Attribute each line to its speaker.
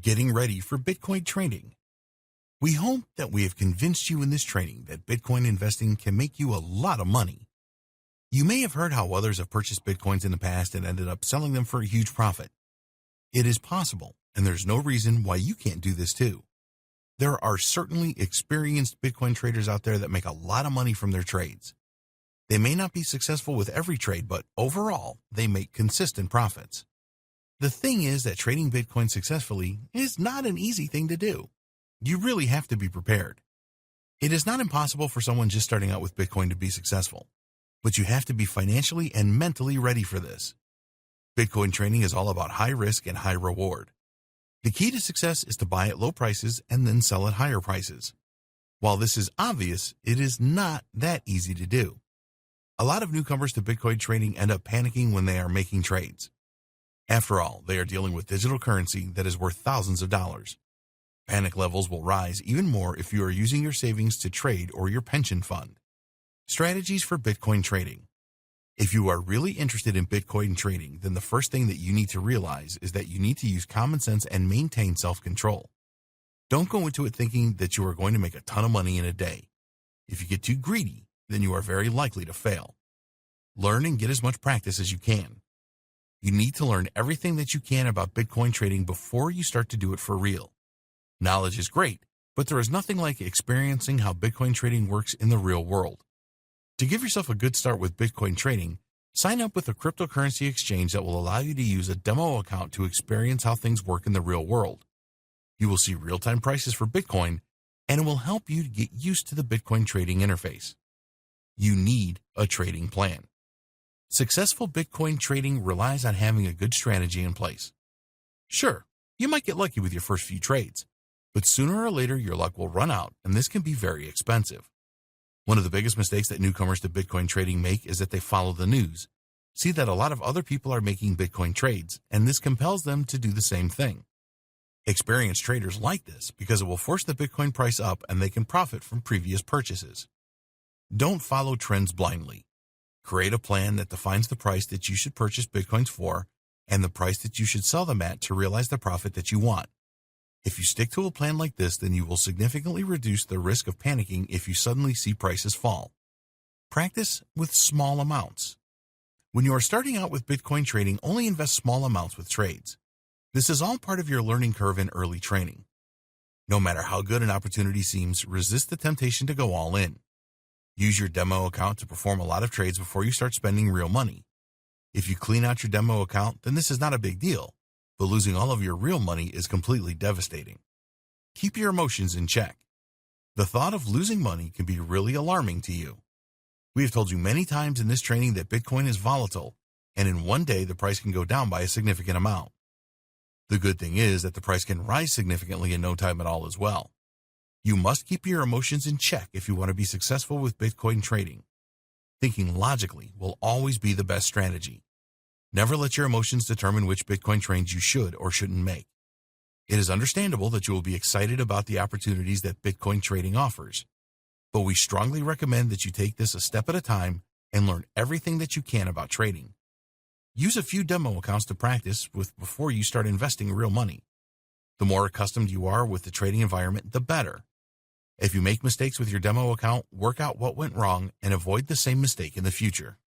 Speaker 1: Getting ready for Bitcoin trading. We hope that we have convinced you in this training that Bitcoin investing can make you a lot of money. You may have heard how others have purchased Bitcoins in the past and ended up selling them for a huge profit. It is possible, and there's no reason why you can't do this too. There are certainly experienced Bitcoin traders out there that make a lot of money from their trades. They may not be successful with every trade, but overall, they make consistent profits. The thing is that trading Bitcoin successfully is not an easy thing to do. You really have to be prepared. It is not impossible for someone just starting out with Bitcoin to be successful, but you have to be financially and mentally ready for this. Bitcoin trading is all about high risk and high reward. The key to success is to buy at low prices and then sell at higher prices. While this is obvious, it is not that easy to do. A lot of newcomers to Bitcoin trading end up panicking when they are making trades. After all, they are dealing with digital currency that is worth thousands of dollars. Panic levels will rise even more if you are using your savings to trade or your pension fund. Strategies for Bitcoin trading. If you are really interested in Bitcoin trading, then the first thing that you need to realize is that you need to use common sense and maintain self-control. Don't go into it thinking that you are going to make a ton of money in a day. If you get too greedy, then you are very likely to fail. Learn and get as much practice as you can. You need to learn everything that you can about Bitcoin trading before you start to do it for real. Knowledge is great, but there is nothing like experiencing how Bitcoin trading works in the real world. To give yourself a good start with Bitcoin trading, sign up with a cryptocurrency exchange that will allow you to use a demo account to experience how things work in the real world. You will see real-time prices for Bitcoin, and it will help you to get used to the Bitcoin trading interface. You need a trading plan. Successful Bitcoin trading relies on having a good strategy in place. Sure, you might get lucky with your first few trades, but sooner or later your luck will run out, and this can be very expensive. One of the biggest mistakes that newcomers to Bitcoin trading make is that they follow the news, see that a lot of other people are making Bitcoin trades, and this compels them to do the same thing. Experienced traders like this because it will force the Bitcoin price up and they can profit from previous purchases. Don't follow trends blindly. Create a plan that defines the price that you should purchase Bitcoins for and the price that you should sell them at to realize the profit that you want. If you stick to a plan like this, then you will significantly reduce the risk of panicking if you suddenly see prices fall. Practice with small amounts. When you are starting out with Bitcoin trading, only invest small amounts with trades. This is all part of your learning curve in early training. No matter how good an opportunity seems, resist the temptation to go all in. Use your demo account to perform a lot of trades before you start spending real money. If you clean out your demo account, then this is not a big deal, but losing all of your real money is completely devastating. Keep your emotions in check. The thought of losing money can be really alarming to you. We have told you many times in this training that Bitcoin is volatile, and in one day the price can go down by a significant amount. The good thing is that the price can rise significantly in no time at all as well. You must keep your emotions in check if you want to be successful with Bitcoin trading. Thinking logically will always be the best strategy. Never let your emotions determine which Bitcoin trades you should or shouldn't make. It is understandable that you will be excited about the opportunities that Bitcoin trading offers, but we strongly recommend that you take this a step at a time and learn everything that you can about trading. Use a few demo accounts to practice with before you start investing real money. The more accustomed you are with the trading environment, the better. If you make mistakes with your demo account, work out what went wrong and avoid the same mistake in the future.